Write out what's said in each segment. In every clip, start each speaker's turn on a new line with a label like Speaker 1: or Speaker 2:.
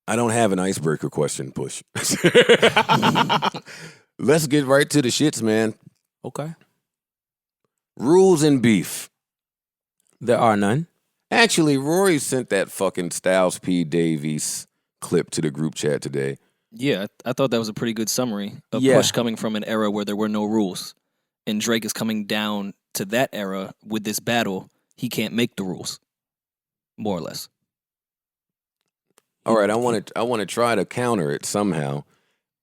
Speaker 1: I don't have an icebreaker question, Push. Let's get right to the shits, man.
Speaker 2: Okay.
Speaker 1: Rules and beef.
Speaker 2: There are none.
Speaker 1: Actually, Rory sent that fucking Styles P. Davies clip to the group chat today.
Speaker 3: Yeah, I thought that was a pretty good summary of
Speaker 2: Yeah.
Speaker 3: Push coming from an era where there were no rules. And Drake is coming down to that era with this battle. He can't make the rules, more or less.
Speaker 1: All right, I want to try to counter it somehow,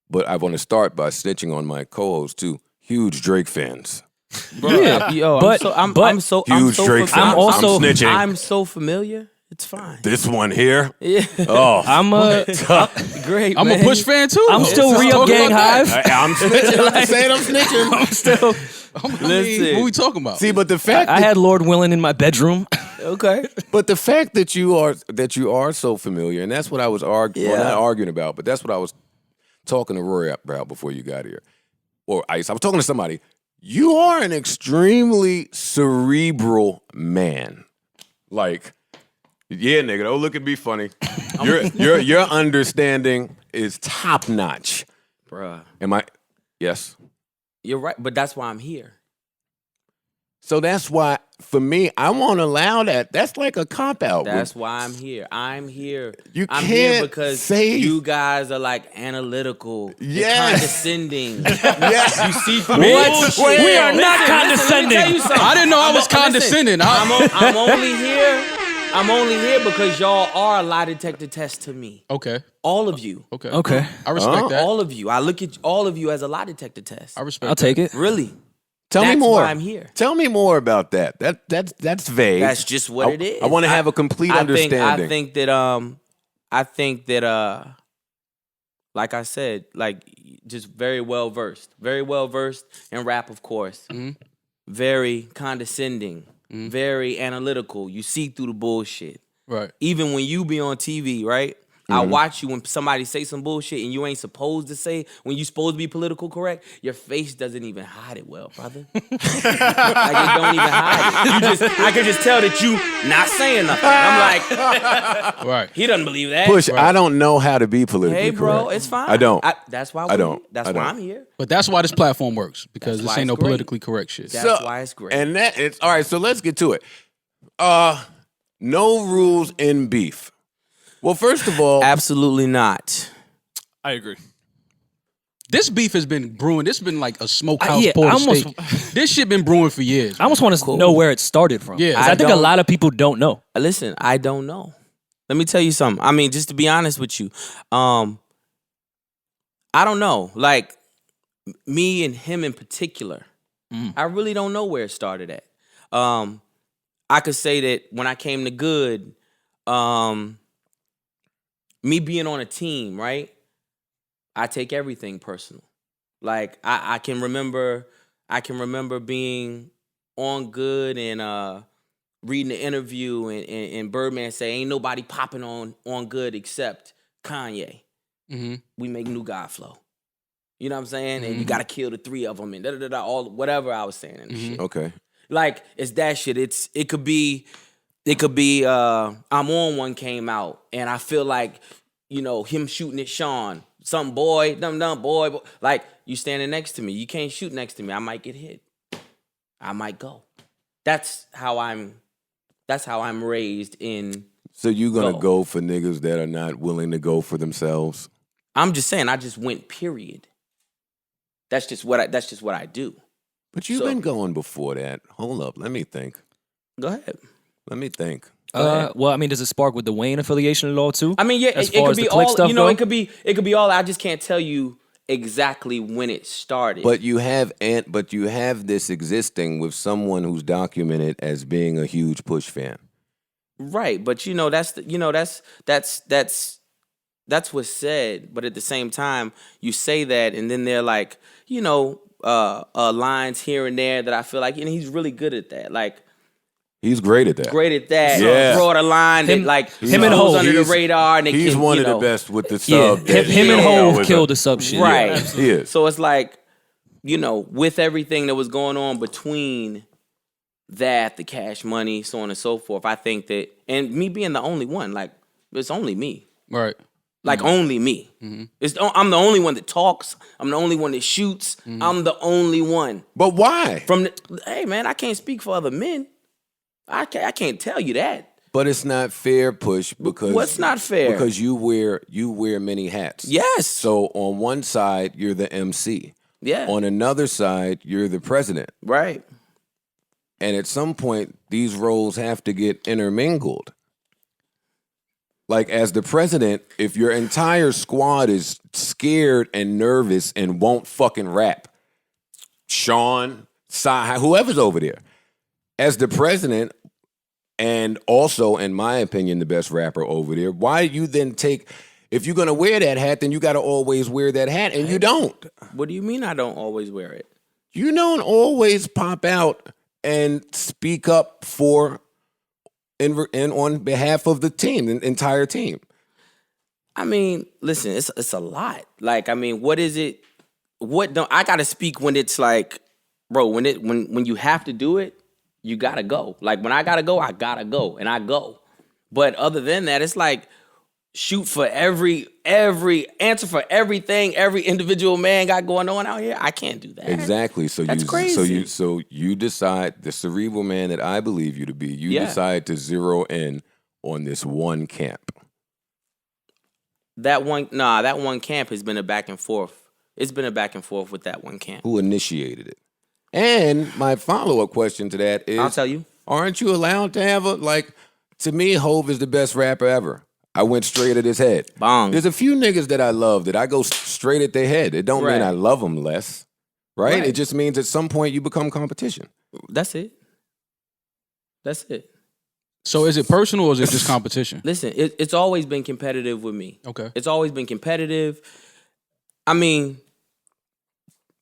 Speaker 1: but I want to start by snitching on my co-host too. Huge Drake fans.
Speaker 2: Bro,
Speaker 3: Yeah,
Speaker 2: I'm
Speaker 3: but
Speaker 2: so
Speaker 1: huge Drake fan.
Speaker 3: I'm also-
Speaker 1: I'm snitching.
Speaker 2: I'm so familiar. It's fine.
Speaker 1: This one here.
Speaker 2: Yeah.
Speaker 1: Oh,
Speaker 3: I'm
Speaker 2: Great.
Speaker 4: I'm
Speaker 2: man.
Speaker 4: a Push fan too.
Speaker 3: I'm still
Speaker 4: Let's
Speaker 3: re-up
Speaker 4: talk
Speaker 3: gang
Speaker 4: about that.
Speaker 3: hive.
Speaker 1: I'm snitching. I'm saying I'm snitching.
Speaker 3: I'm still.
Speaker 4: I mean,
Speaker 2: Listen.
Speaker 4: what we talking about?
Speaker 1: See, but the fact
Speaker 3: I had Lord Willin in my bedroom.
Speaker 2: Okay.
Speaker 1: But the fact that you are so familiar, and that's what I was arguing,
Speaker 2: Yeah.
Speaker 1: not arguing about, but that's what I was talking to Rory about before you got here. Or Ice, I was talking to somebody. You are an extremely cerebral man. Like, yeah, nigga, don't look at me funny. Your understanding is top notch.
Speaker 2: Bruh.
Speaker 1: Am I? Yes.
Speaker 2: You're right, but that's why I'm here.
Speaker 1: So that's why, for me, I won't allow that. That's like a cop out.
Speaker 2: That's why I'm here. I'm here.
Speaker 1: You
Speaker 2: I'm here
Speaker 1: can't
Speaker 2: because
Speaker 1: say-
Speaker 2: you guys are like analytical, and
Speaker 1: Yes.
Speaker 2: condescending.
Speaker 1: Yes.
Speaker 2: You see through
Speaker 3: What?
Speaker 2: bullshit.
Speaker 3: We are not
Speaker 2: Let me
Speaker 3: condescending.
Speaker 2: tell you something.
Speaker 4: I didn't know I was
Speaker 2: Listen,
Speaker 4: condescending.
Speaker 2: I'm only here. I'm only here because y'all are a lie detector test to me.
Speaker 4: Okay.
Speaker 2: All of you.
Speaker 4: Okay.
Speaker 3: Okay.
Speaker 4: I respect that.
Speaker 2: All of you. I look at all of you as a lie detector test.
Speaker 4: I respect
Speaker 3: I'll take it.
Speaker 2: Really.
Speaker 1: Tell me
Speaker 2: That's
Speaker 1: more.
Speaker 2: why I'm here.
Speaker 1: Tell me more about that. That's vague.
Speaker 2: That's just what it is.
Speaker 1: I want to have a complete understanding.
Speaker 2: I think that like I said, like just very well versed in rap, of course.
Speaker 4: Mhm.
Speaker 2: Very condescending, very analytical. You see through the bullshit.
Speaker 4: Right.
Speaker 2: Even when you be on TV, right? I watch you when somebody say some bullshit and you ain't supposed to say, when you supposed to be political correct, your face doesn't even hide it well, brother. Like it don't even hide it. I could just tell that you not saying nothing. I'm like,
Speaker 4: Right.
Speaker 2: he doesn't believe that.
Speaker 1: Push, I don't know how to be politically
Speaker 2: Hey, bro,
Speaker 1: correct.
Speaker 2: it's fine.
Speaker 1: I don't.
Speaker 2: That's why
Speaker 1: I don't.
Speaker 2: That's
Speaker 1: I
Speaker 2: why
Speaker 1: don't.
Speaker 2: I'm here.
Speaker 4: But that's why this platform works, because
Speaker 2: That's
Speaker 4: this
Speaker 2: why
Speaker 4: ain't no
Speaker 2: it's great.
Speaker 4: politically correct shit.
Speaker 2: That's why it's great.
Speaker 1: And that it's all right. So let's get to it. No rules in beef. Well, first of all,
Speaker 2: Absolutely not.
Speaker 5: I agree.
Speaker 4: This beef has been brewing. This has been like a smokehouse
Speaker 3: yeah,
Speaker 4: porter
Speaker 3: I almost-
Speaker 4: steak. This shit been brewing for years.
Speaker 3: I almost want to know where it started from.
Speaker 4: Yeah.
Speaker 3: 'Cause I think a lot of people don't know.
Speaker 2: Listen, I don't know. Let me tell you something. I mean, just to be honest with you, I don't know. Like me and him in particular, I really don't know where it started at. I could say that when I came to Good, me being on a team, right? I take everything personal. Like I can remember being on Good and reading the interview and Birdman say, ain't nobody popping on Good except Kanye.
Speaker 4: Mm-hmm.
Speaker 2: We make new God flow. You know what I'm saying? And you gotta kill the three of them and all whatever I was saying and shit.
Speaker 1: okay.
Speaker 2: Like it's that shit. It could be I'm on one came out and I feel like, you know, him shooting at Sean. Some boy, dumb boy. Like you standing next to me. You can't shoot next to me. I might get hit. I might go. That's how I'm raised in.
Speaker 1: So you gonna go for niggas that are not willing to go for themselves?
Speaker 2: I'm just saying I just went, period. That's just what I do.
Speaker 1: But you've been going before that. Hold up, let me think.
Speaker 2: Go ahead.
Speaker 1: Let me think.
Speaker 3: Well, I mean, does it spark with the Wayne affiliation at all too?
Speaker 2: I mean, yeah,
Speaker 3: As
Speaker 2: it
Speaker 3: far
Speaker 2: could
Speaker 3: as
Speaker 2: be
Speaker 3: the click
Speaker 2: all.
Speaker 3: stuff
Speaker 2: You know,
Speaker 3: go?
Speaker 2: it could be all. I just can't tell you exactly when it started.
Speaker 1: But you have this existing with someone who's documented as being a huge Push fan.
Speaker 2: right, but you know that's what's said. But at the same time, you say that, and then they're like, you know, lines here and there that I feel like, and he's really good at that. Like.
Speaker 1: He's great at that.
Speaker 2: Great at that.
Speaker 1: Yeah.
Speaker 2: Broad a line that like
Speaker 3: him and
Speaker 2: goes
Speaker 3: Hov.
Speaker 2: under the radar. And
Speaker 1: He's one of the best with the sub. that
Speaker 3: Him
Speaker 1: you
Speaker 3: and
Speaker 1: know
Speaker 3: Hov
Speaker 1: is
Speaker 3: killed
Speaker 1: a-
Speaker 3: the sub shit.
Speaker 2: Right.
Speaker 1: He is.
Speaker 2: So it's like, you know, with everything that was going on between that, the Cash Money, so on and so forth, I think that, and me being the only one, like, it's only me.
Speaker 4: Right.
Speaker 2: Like only me. I'm the only one that talks. I'm the only one that shoots. I'm the only one.
Speaker 1: But why?
Speaker 2: Hey man, I can't speak for other men. I can't tell you that.
Speaker 1: But it's not fair, Push, because
Speaker 2: What's not fair?
Speaker 1: Because you wear many hats.
Speaker 2: Yes.
Speaker 1: So on one side you're the MC.
Speaker 2: Yeah.
Speaker 1: On another side you're the president.
Speaker 2: Right.
Speaker 1: And at some point these roles have to get intermingled. Like as the president, if your entire squad is scared and nervous and won't fucking rap, Sean, Sai, whoever's over there, as the president, and also, in my opinion, the best rapper over there, why do you then if you're gonna wear that hat, then you gotta always wear that hat, and you don't.
Speaker 2: What do you mean I don't always wear it?
Speaker 1: You don't always pop out and speak up for and on behalf of the team, the entire team.
Speaker 2: I mean, listen, it's a lot. Like, I mean, what is it? What don't I gotta speak when it's like, bro, when you have to do it, you gotta go. Like when I gotta go, and I go. But other than that, it's like shoot for every answer for everything every individual man got going on out here. I can't do that.
Speaker 1: Exactly. So
Speaker 2: That's crazy.
Speaker 1: So you decide, the cerebral man that I believe you to be, you decide to zero in on this one camp.
Speaker 2: That one camp has been a back and forth. It's been a back and forth with that one camp.
Speaker 1: Who initiated it? And my follow-up question to that is,
Speaker 2: I'll tell you.
Speaker 1: Aren't you allowed to have to me, Hove is the best rapper ever. I went straight at his head.
Speaker 2: Bong.
Speaker 1: There's a few niggas that I love that I go straight at their head. It don't mean I love them less, right? It just means at some point you become competition.
Speaker 2: That's it. That's it.
Speaker 4: So is it personal or is it just competition?
Speaker 2: Listen, it's always been competitive with me.
Speaker 4: Okay.
Speaker 2: It's always been competitive. I mean,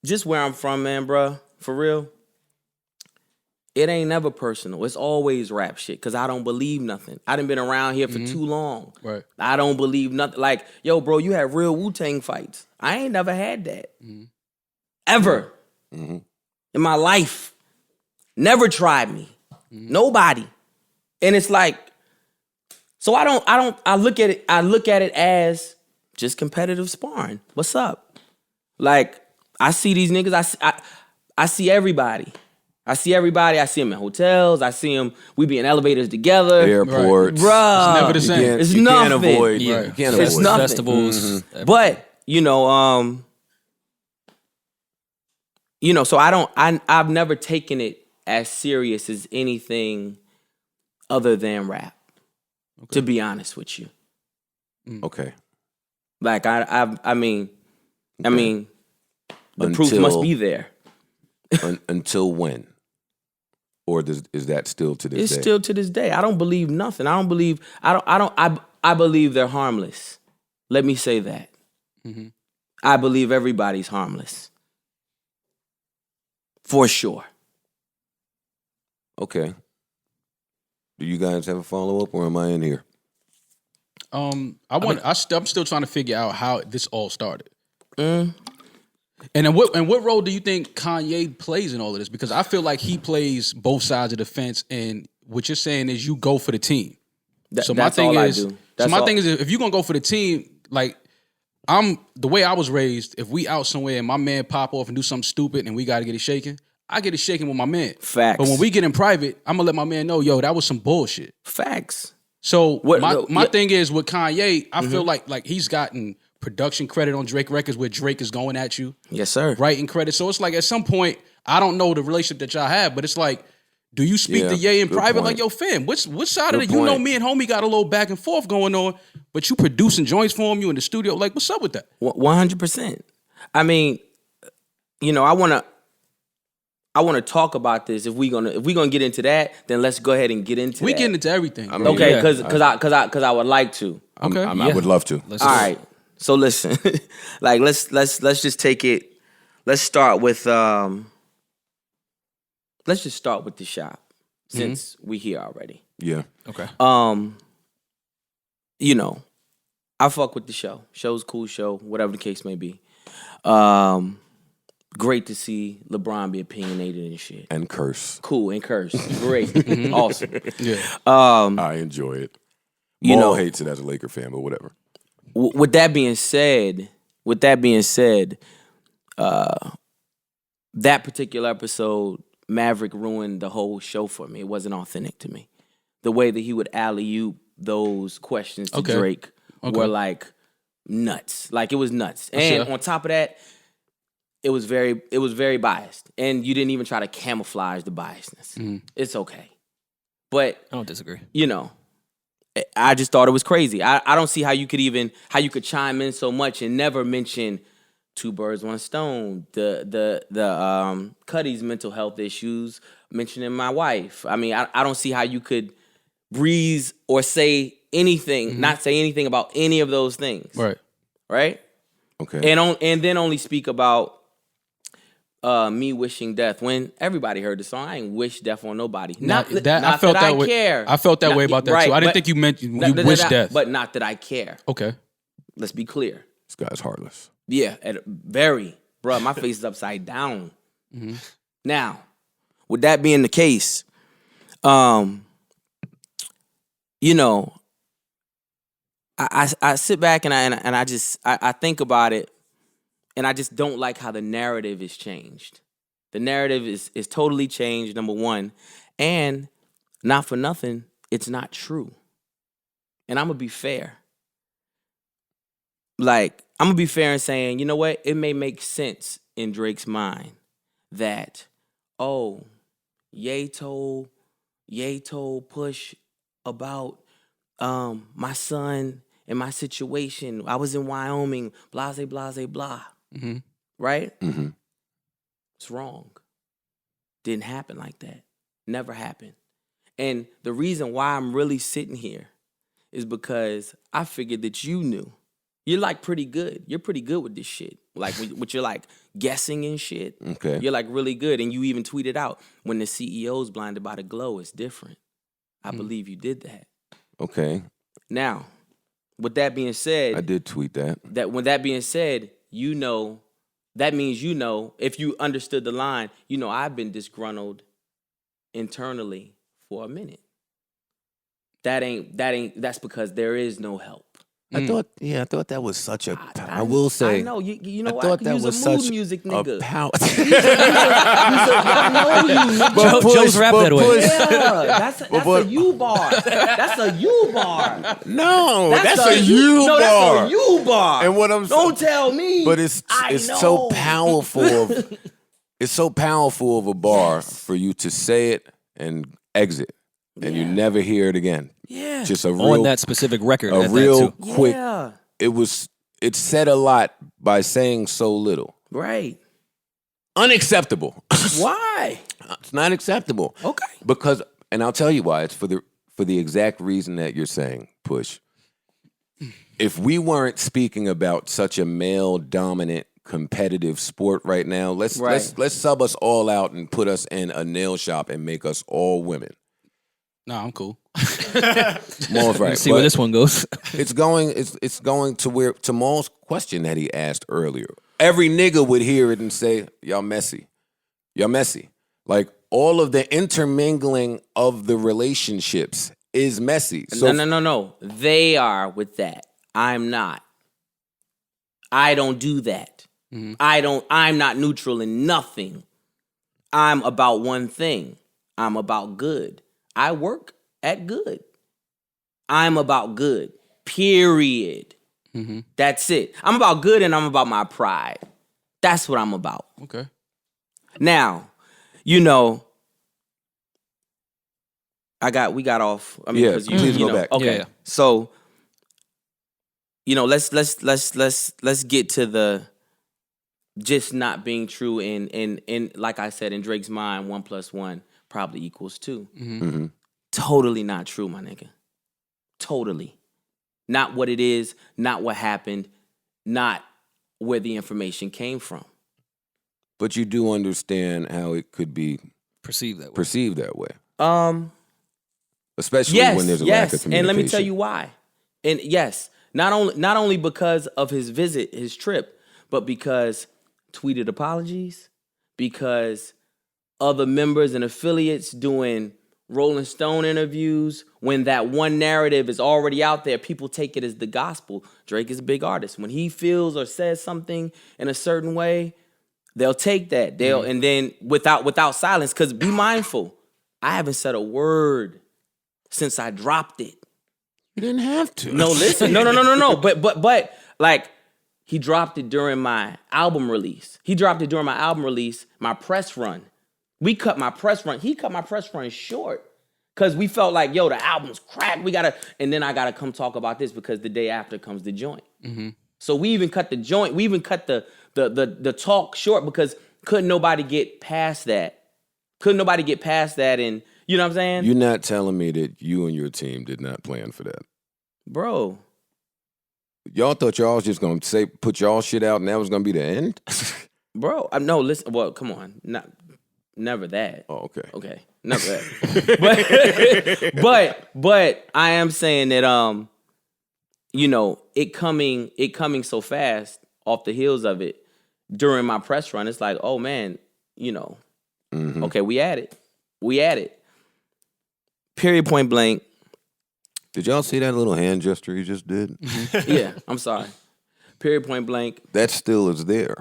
Speaker 2: just where I'm from, man, bro, for real, it ain't never personal. It's always rap shit because I don't believe nothing. I done been around here for too long.
Speaker 4: Right.
Speaker 2: I don't believe nothing. Like, yo, bro, you had real Wu-Tang fights. I ain't never had that. Ever. In my life. Never tried me. Nobody. And it's like, so I look at it as just competitive sparring. What's up? Like, I see these niggas, I see everybody. I see them in hotels. I see them, we be in elevators together.
Speaker 1: Airports.
Speaker 2: Bruh.
Speaker 4: It's never the same.
Speaker 2: It's
Speaker 1: you
Speaker 2: nothing.
Speaker 1: Can't avoid,
Speaker 3: Yeah.
Speaker 1: You can't
Speaker 2: It's
Speaker 1: avoid.
Speaker 2: nothing.
Speaker 3: Festivals.
Speaker 2: But, so I've never taken it as serious as anything other than rap, to be honest with you.
Speaker 1: Okay.
Speaker 2: Like, I mean, the proof must be there.
Speaker 1: Until when? Or is that still to this day?
Speaker 2: It's still to this day. I don't believe nothing. I believe they're harmless. Let me say that. I believe everybody's harmless. For sure.
Speaker 1: Okay. Do you guys have a follow-up or am I in here?
Speaker 4: I'm still trying to figure out how this all started. And what role do you think Kanye plays in all of this? Because I feel like he plays both sides of the fence, and what you're saying is you go for the team. So my thing is, if you're gonna go for the team, like the way I was raised, if we out somewhere and my man pop off and do something stupid and we gotta get it shaken, I get it shaken with my man.
Speaker 2: Facts.
Speaker 4: But when we get in private, I'm gonna let my man know, yo, that was some bullshit.
Speaker 2: Facts.
Speaker 4: So my thing is with Kanye, I feel like he's gotten production credit on Drake records where Drake is going at you.
Speaker 2: Yes, sir.
Speaker 4: Writing credit. So it's like at some point, I don't know the relationship that y'all have, but it's like, do you speak to Ye in private
Speaker 1: point.
Speaker 4: like, yo, fam, which side of it?
Speaker 1: Good
Speaker 4: You know
Speaker 1: point.
Speaker 4: me and homie got a little back and forth going on, but you producing joints for him, you in the studio. Like, what's up with that?
Speaker 2: 100%. I mean, I want to talk about this. If we gonna get into that, then let's go ahead and get into
Speaker 4: We
Speaker 2: that.
Speaker 4: getting into everything.
Speaker 1: I mean,
Speaker 2: Okay,
Speaker 1: yeah.
Speaker 2: because I would like to.
Speaker 4: Okay.
Speaker 1: I would love to.
Speaker 3: Let's
Speaker 2: All right. So listen, like let's just take it. Let's start with the shop since we here already.
Speaker 1: Yeah.
Speaker 3: Okay.
Speaker 2: I fuck with the show. Show's a cool show, whatever the case may be. Great to see LeBron be opinionated and shit.
Speaker 1: And curse.
Speaker 2: Cool and curse. Great. Awesome.
Speaker 4: Yeah.
Speaker 1: I enjoy it.
Speaker 2: You
Speaker 1: Maul
Speaker 2: know-
Speaker 1: hates it as a Laker fan, but whatever.
Speaker 2: With that being said, that particular episode, Maverick ruined the whole show for me. It wasn't authentic to me. The way that he would alley-oop those questions to Drake were like nuts. Like it was nuts. And on top of that, it was very biased. And you didn't even try to camouflage the biasness. It's okay. But
Speaker 3: I don't disagree.
Speaker 2: You know, I just thought it was crazy. I don't see how you could chime in so much and never mention Two Birds, One Stone, the Cuddy's mental health issues, mentioning my wife. I mean, I don't see how you could breeze or say anything, not say anything about any of those things. Right?
Speaker 1: Okay.
Speaker 2: And then only speak about me wishing death when everybody heard the song. I ain't wish death on nobody. Not
Speaker 4: I
Speaker 2: that
Speaker 4: felt that
Speaker 2: I
Speaker 4: way.
Speaker 2: care.
Speaker 4: I felt that way about that too. I didn't think you meant you wish death.
Speaker 2: But not that I care.
Speaker 4: Okay.
Speaker 2: Let's be clear.
Speaker 1: This guy's heartless.
Speaker 2: Yeah, very. Bruh, my face is upside down. Now, with that being the case, you know, I sit back and I think about it, and I just don't like how the narrative is changed. The narrative is totally changed, number one, and not for nothing, it's not true. And I'm gonna be fair. Like, I'm gonna be fair in saying, you know what? It may make sense in Drake's mind that, oh, Ye told Push about my son and my situation. I was in Wyoming, blase, blase, blah. Right? It's wrong. Didn't happen like that. Never happened. And the reason why I'm really sitting here is because I figured that you knew. You're like pretty good. You're pretty good with this shit. Like with your like guessing and shit.
Speaker 1: Okay.
Speaker 2: You're like really good. And you even tweeted out, when the CEO's blinded by the glow, it's different. I believe you did that.
Speaker 1: Okay.
Speaker 2: Now, with that being said,
Speaker 1: I did tweet that.
Speaker 2: When that being said, you know, that means you know, if you understood the line, you know I've been disgruntled internally for a minute. That's because there is no help.
Speaker 1: I thought that was such a. I will say.
Speaker 2: I know you know.
Speaker 1: I thought that
Speaker 2: use
Speaker 1: was
Speaker 2: a mood
Speaker 1: such
Speaker 2: music nigga.
Speaker 1: But
Speaker 3: Joe's rap that way.
Speaker 2: Yeah, that's a U bar. That's a U bar.
Speaker 1: No, that's a U bar.
Speaker 2: That's a U bar.
Speaker 1: And what I'm
Speaker 2: don't tell me.
Speaker 1: But it's so powerful. It's so powerful of a bar for you to say it and exit, and you never hear it again.
Speaker 2: Yeah,
Speaker 1: just a real,
Speaker 3: on that specific record.
Speaker 1: A real quick.
Speaker 2: Yeah.
Speaker 1: It said a lot by saying so little.
Speaker 2: Right.
Speaker 1: Unacceptable.
Speaker 2: Why?
Speaker 1: It's not acceptable.
Speaker 2: Okay.
Speaker 1: Because, and I'll tell you why. It's for the exact reason that you're saying, Push. If we weren't speaking about such a male-dominant, competitive sport right now, let's sub us all out and put us in a nail shop and make us all women.
Speaker 4: Nah, I'm cool.
Speaker 1: Maul's right.
Speaker 3: See where this one goes.
Speaker 1: It's going to Maul's question that he asked earlier. Every nigga would hear it and say, y'all messy. Y'all messy. Like, all of the intermingling of the relationships is messy. So
Speaker 2: No. They are with that. I'm not. I don't do that. I'm not neutral in nothing. I'm about one thing. I'm about good. I work at good. I'm about good. Period. That's it. I'm about good and I'm about my pride. That's what I'm about.
Speaker 4: Okay.
Speaker 2: Now, you know, we got off. I mean,
Speaker 1: please go back.
Speaker 2: Okay.
Speaker 3: Yeah.
Speaker 2: So, you know, let's get to the just not being true in like I said, in Drake's mind, 1 + 1 probably equals 2. Totally not true, my nigga. Totally. Not what it is, not what happened, not where the information came from.
Speaker 1: But you do understand how it could be
Speaker 3: Perceived that way.
Speaker 1: perceived that way. Especially
Speaker 2: Yes,
Speaker 1: when there's a lack of
Speaker 2: yes.
Speaker 1: communication.
Speaker 2: And let me tell you why. And yes, not only because of his visit, his trip, but because tweeted apologies, because other members and affiliates doing Rolling Stone interviews, when that one narrative is already out there, people take it as the gospel. Drake is a big artist. When he feels or says something in a certain way, they'll take that. And then without silence, because be mindful, I haven't said a word since I dropped it.
Speaker 1: You didn't have to.
Speaker 2: No, listen. No. But like, he dropped it during my album release. My press run. We cut my press run. He cut my press run short because we felt like, yo, the album's cracked. And then I gotta come talk about this because the day after comes the joint. Mm-hmm. So we even cut the joint. We even cut the talk short because couldn't nobody get past that. And you know what I'm saying?
Speaker 1: You're not telling me that you and your team did not plan for that,
Speaker 2: bro.
Speaker 1: Y'all thought y'all was just gonna put y'all shit out and that was gonna be the end?
Speaker 2: Bro, no, listen. Well, come on, never that.
Speaker 1: Oh,
Speaker 2: okay, never that. but I am saying that it coming so fast off the heels of it during my press run. It's like, oh man, okay, we at it. Period. Point blank.
Speaker 1: Did y'all see that little hand gesture he just did?
Speaker 2: Yeah, I'm sorry. Period. Point blank.
Speaker 1: That still is there.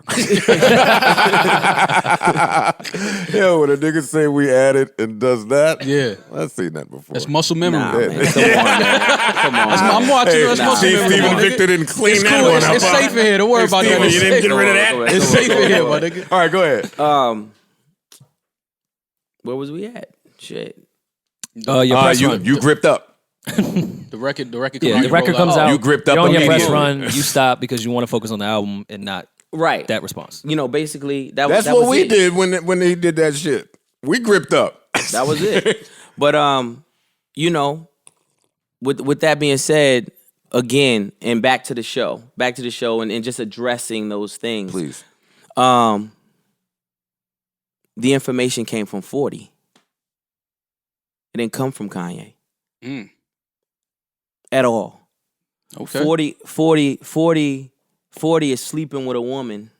Speaker 1: Yo, when a nigga say we at it and does that,
Speaker 4: Yeah.
Speaker 1: I've seen that before.
Speaker 4: That's muscle memory.
Speaker 2: Nah, man. Come on, man. Come on.
Speaker 4: I'm watching. That's muscle
Speaker 1: See,
Speaker 4: memory.
Speaker 1: Steven
Speaker 4: my nigga.
Speaker 1: Victor didn't clean
Speaker 4: It's
Speaker 1: that
Speaker 4: cool.
Speaker 1: one up.
Speaker 4: It's safe in here. Don't worry about
Speaker 1: Steven,
Speaker 4: that.
Speaker 1: you didn't get rid of that?
Speaker 4: It's safe in here, my nigga.
Speaker 1: All right, go ahead.
Speaker 2: Where was we at? Shit.
Speaker 3: Your press run.
Speaker 1: You gripped up.
Speaker 4: The record.
Speaker 3: Yeah, the record comes out.
Speaker 1: You gripped up
Speaker 3: You're on your press
Speaker 1: immediately.
Speaker 3: run. You stop because you want to focus on the album and not
Speaker 2: Right.
Speaker 3: that response.
Speaker 2: Basically
Speaker 1: That's
Speaker 2: that
Speaker 1: what
Speaker 2: was
Speaker 1: we
Speaker 2: it.
Speaker 1: did when he did that shit. We gripped up.
Speaker 2: That was it. But with that being said, again, and back to the show and just addressing those things.
Speaker 1: Please.
Speaker 2: The information came from 40. It didn't come from Kanye. At all.
Speaker 4: Okay.
Speaker 2: 40 is sleeping with a woman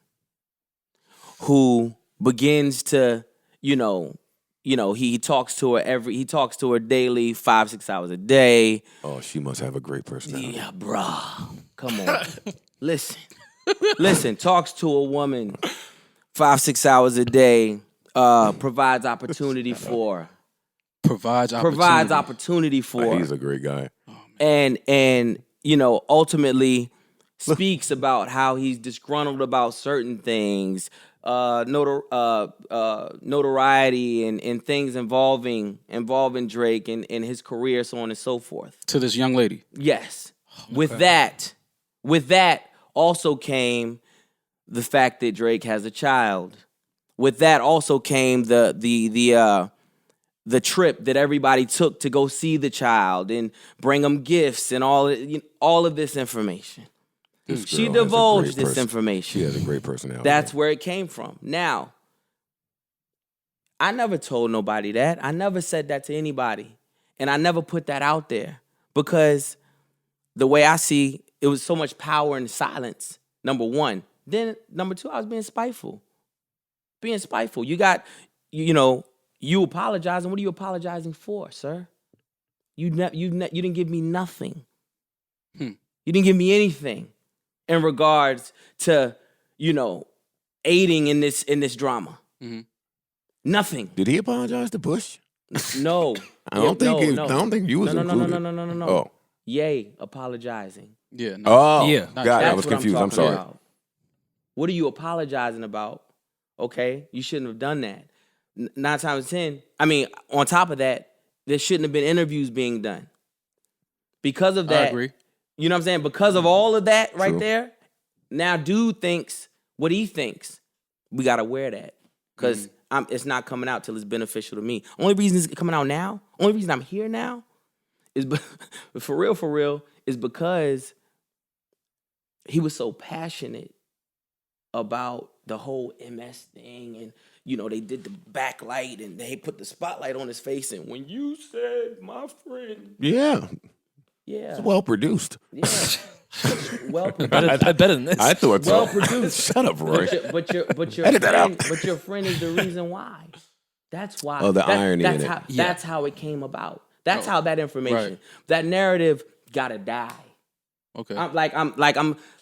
Speaker 2: who begins to, he talks to her daily, 5-6 hours a day.
Speaker 1: Oh, she must have a great personality.
Speaker 2: Yeah, bruh. Come on. Listen, talks to a woman 5-6 hours a day, provides opportunity for her.
Speaker 4: Provides opportunity.
Speaker 1: He's a great guy.
Speaker 2: And ultimately speaks about how he's disgruntled about certain things, notoriety and things involving Drake and his career, so on and so forth.
Speaker 4: To this young lady.
Speaker 2: Yes. With that also came the fact that Drake has a child. With that also came the trip that everybody took to go see the child and bring them gifts and all of this information. She divulged this information.
Speaker 1: She has a great personality.
Speaker 2: That's where it came from. Now, I never told nobody that. I never said that to anybody. And I never put that out there because the way I see, it was so much power in silence, number one. Then, number two, I was being spiteful. You got, you apologizing. What are you apologizing for, sir? You didn't give me nothing. You didn't give me anything in regards to, aiding in this drama. Mm-hmm. Nothing.
Speaker 1: Did he apologize to Push?
Speaker 2: No.
Speaker 1: I don't think you was included.
Speaker 2: No.
Speaker 1: Oh.
Speaker 2: Ye apologizing.
Speaker 4: Yeah. No.
Speaker 1: Oh.
Speaker 3: Yeah.
Speaker 1: God, I was
Speaker 2: what
Speaker 1: confused. I'm
Speaker 2: talking
Speaker 1: sorry.
Speaker 2: about. What are you apologizing about? Okay, you shouldn't have done that. 9 times 10. I mean, on top of that, there shouldn't have been interviews being done. Because of that,
Speaker 4: I agree.
Speaker 2: You know what I'm saying? Because of all of that right
Speaker 1: True.
Speaker 2: there, now dude thinks what he thinks. We gotta wear that. Because it's not coming out till it's beneficial to me. Only reason it's coming out now, only reason I'm here now is for real, is because he was so passionate about the whole MS thing, and they did the backlight and they put the spotlight on his face, and when you said my friend,
Speaker 1: Yeah.
Speaker 2: it's
Speaker 1: well produced.
Speaker 2: yeah, well produced.
Speaker 3: Better than this.
Speaker 1: I thought so.
Speaker 2: Well produced.
Speaker 1: Shut up, Roy.
Speaker 2: But your
Speaker 1: Edit that
Speaker 2: friend,
Speaker 1: out.
Speaker 2: but your friend is the reason why. That's why.
Speaker 1: Oh, the irony
Speaker 2: that's
Speaker 1: in it.
Speaker 2: how, That's how it came about. That's how that information, that narrative gotta die.
Speaker 4: Okay.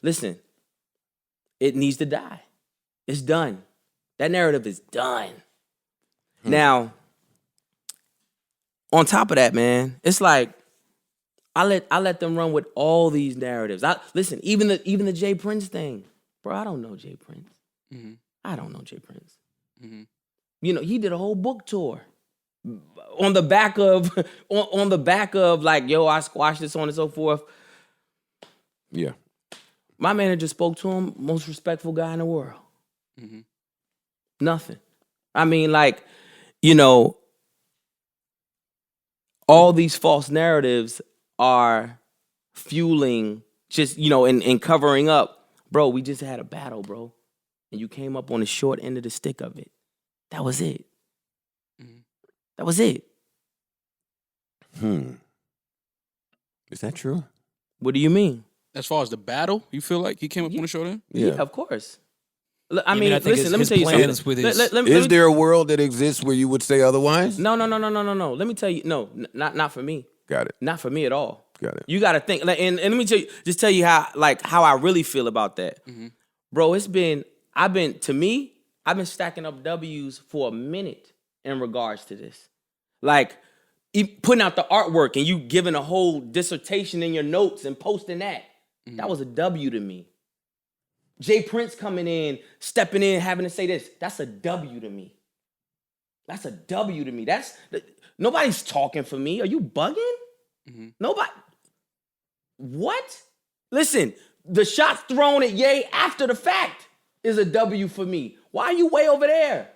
Speaker 2: Listen, it needs to die. It's done. That narrative is done. Now, on top of that, man, it's like I let them run with all these narratives. Listen, even the Jay Prince thing, bro. I don't know Jay Prince.
Speaker 4: Mm-hmm.
Speaker 2: I don't know Jay Prince.
Speaker 4: Mm-hmm.
Speaker 2: You know, he did a whole book tour on the back of on the back of like, yo, I squashed this, on and so forth.
Speaker 1: Yeah.
Speaker 2: My manager spoke to him, most respectful guy in the world.
Speaker 4: Mm-hmm.
Speaker 2: Nothing. I mean, like, you know, all these false narratives are fueling just, you know, and covering up. Bro, we just had a battle, bro. And you came up on the short end of the stick of it. That was it.
Speaker 4: Mm-hmm.
Speaker 2: That was it.
Speaker 1: Is that true?
Speaker 2: What do you mean?
Speaker 4: As far as the battle, you feel like he came up on the short end?
Speaker 2: Yeah, of course. I
Speaker 3: mean,
Speaker 2: mean,
Speaker 3: I think
Speaker 2: listen, let me
Speaker 3: his
Speaker 2: tell you
Speaker 3: plan
Speaker 2: something.
Speaker 3: is with his-
Speaker 1: Is there a world that exists where you would say otherwise?
Speaker 2: No. Let me tell you. No, not for me.
Speaker 1: Got it.
Speaker 2: Not for me at all.
Speaker 1: Got it.
Speaker 2: You got to think. And let me tell you how I really feel about that.
Speaker 4: Mm-hmm.
Speaker 2: Bro, I've been stacking up W's for a minute in regards to this. Like, putting out the artwork and you giving a whole dissertation in your notes and posting that.
Speaker 4: Mm-hmm.
Speaker 2: That was a W to me. Jay Prince coming in, stepping in, having to say this. That's a W to me. That's a W to me. Nobody's talking for me. Are you bugging?
Speaker 4: Mm-hmm.
Speaker 2: Nobody. What? Listen, the shot thrown at Ye after the fact is a W for me. Why are you way over there?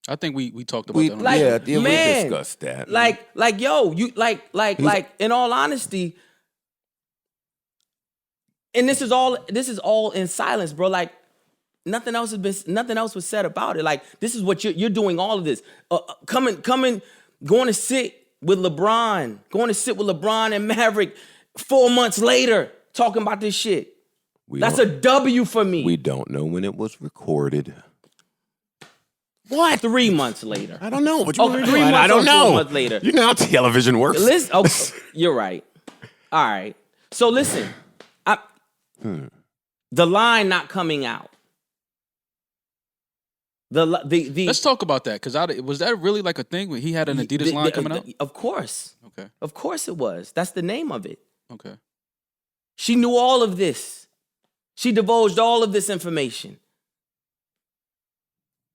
Speaker 4: I think we talked about that. On
Speaker 2: Like,
Speaker 1: we
Speaker 2: man,
Speaker 1: discussed that.
Speaker 2: Yo, you like in all honesty, and this is all in silence, bro. Like, nothing else was said about it. Like, this is what you're doing. All of this, going to sit with LeBron and Maverick 4 months later, talking about this shit. That's a W for me.
Speaker 1: We don't know when it was recorded.
Speaker 2: What? 3 months later.
Speaker 1: I don't know. What you want me to
Speaker 2: 3
Speaker 1: do?
Speaker 2: months
Speaker 1: I don't
Speaker 2: or
Speaker 1: know.
Speaker 2: 4 months later.
Speaker 1: You know how television works.
Speaker 2: Listen, you're right. All right. So listen, the line not coming out.
Speaker 4: Let's talk about that, because was that really like a thing when he had an Adidas line coming out?
Speaker 2: Of course.
Speaker 4: Okay.
Speaker 2: Of course it was. That's the name of it.
Speaker 4: Okay.
Speaker 2: She knew all of this. She divulged all of this information.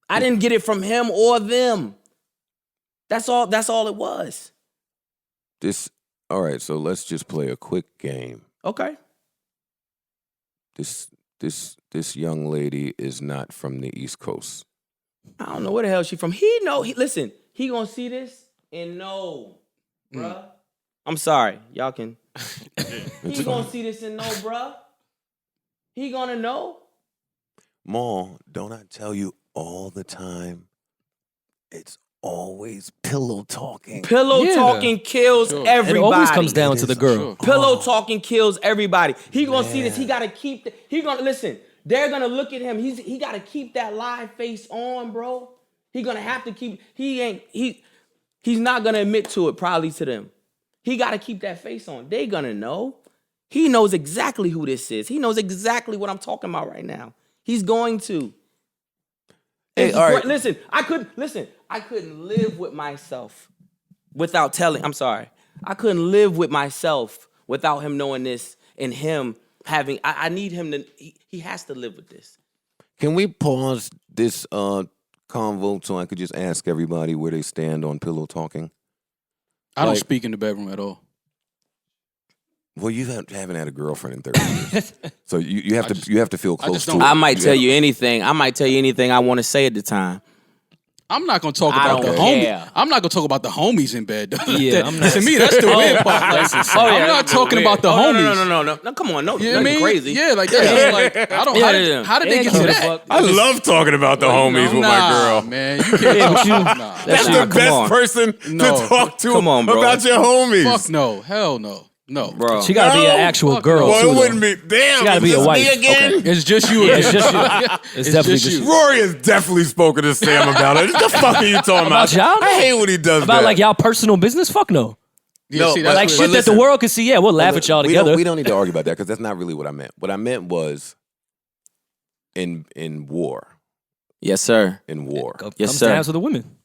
Speaker 2: I didn't get it from him or them. That's all it was.
Speaker 1: All right, so let's just play a quick game.
Speaker 2: Okay.
Speaker 1: This young lady is not from the East Coast.
Speaker 2: I don't know where the hell she from. Listen, he gonna see this and know, bruh. I'm sorry, y'all can. He gonna see this and know, bruh. He gonna know.
Speaker 1: Maul, don't I tell you all the time? It's always pillow talking.
Speaker 2: Pillow talking kills everybody.
Speaker 3: It always comes down to the girl.
Speaker 4: Sure.
Speaker 2: Pillow talking kills everybody. He gonna see this. He gotta keep. He gonna listen. They're gonna look at him. He gotta keep that live face on, bro. He gonna have to keep. He's not gonna admit to it. Probably to them. He gotta keep that face on. They gonna know. He knows exactly who this is. He knows exactly what I'm talking about right now. He's going to.
Speaker 1: Hey, all right.
Speaker 2: Listen. I couldn't live with myself without telling. I'm sorry. I couldn't live with myself without him knowing this and him having. I need him to. He has to live with this.
Speaker 1: Can we pause this convo so I could just ask everybody where they stand on pillow talking?
Speaker 4: I don't speak in the bedroom at all.
Speaker 1: Well, you haven't had a girlfriend in 30 years, so you have to feel close to it.
Speaker 2: I might tell you anything. I might tell you anything I want to say at the time.
Speaker 4: I'm not gonna talk about the homies. I'm not gonna talk about the homies in bed.
Speaker 3: Yeah, I'm not.
Speaker 4: To me, that's the weird part. I'm not talking about the homies.
Speaker 2: No, come on, no,
Speaker 4: You know what I mean?
Speaker 2: crazy.
Speaker 4: Yeah, like that. Like, I don't. How did they get to that?
Speaker 1: I love talking about the homies with my girl.
Speaker 4: Man, you can't talk.
Speaker 1: That's the best person to talk to
Speaker 2: Come on, bro.
Speaker 1: about your homies.
Speaker 4: Fuck no, hell no. No,
Speaker 2: bro.
Speaker 3: She got to be an actual
Speaker 4: fuck
Speaker 3: girl.
Speaker 4: no.
Speaker 1: Well,
Speaker 3: too,
Speaker 1: it
Speaker 3: though.
Speaker 1: wouldn't be. Damn,
Speaker 3: She gotta
Speaker 1: is
Speaker 3: be a
Speaker 1: this
Speaker 3: wife.
Speaker 1: me again?
Speaker 3: Okay.
Speaker 4: It's just you.
Speaker 3: Yeah,
Speaker 4: again.
Speaker 3: it's just you. It's definitely just you.
Speaker 1: Rory has definitely spoken to Sam about it. What the fuck are you talking about?
Speaker 3: About y'all?
Speaker 1: I hate when he does
Speaker 3: About
Speaker 1: that.
Speaker 3: like y'all personal business? Fuck no.
Speaker 4: Yeah,
Speaker 1: No,
Speaker 4: see,
Speaker 1: but
Speaker 4: that's
Speaker 3: Like
Speaker 4: what-
Speaker 3: shit that the world can see. Yeah, we'll laugh at y'all together.
Speaker 1: We don't need to argue about that because that's not really what I meant. What I meant was in war.
Speaker 2: Yes, sir.
Speaker 1: In war.
Speaker 2: Yes,
Speaker 3: Comes
Speaker 2: sir.
Speaker 3: down to the women.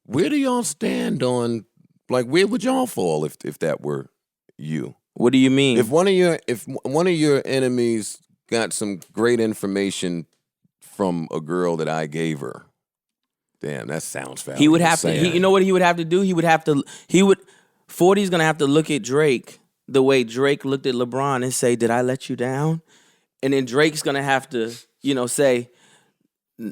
Speaker 1: Where do y'all stand on like where would y'all fall if that were you?
Speaker 2: What do you mean?
Speaker 1: If one of your enemies got some great information from a girl that I gave her, damn, that sounds foul.
Speaker 2: he would have to. You know what he would have to do? He would. 40's gonna have to look at Drake the way Drake looked at LeBron and say, "Did I let you down?" And then Drake's gonna have to, say,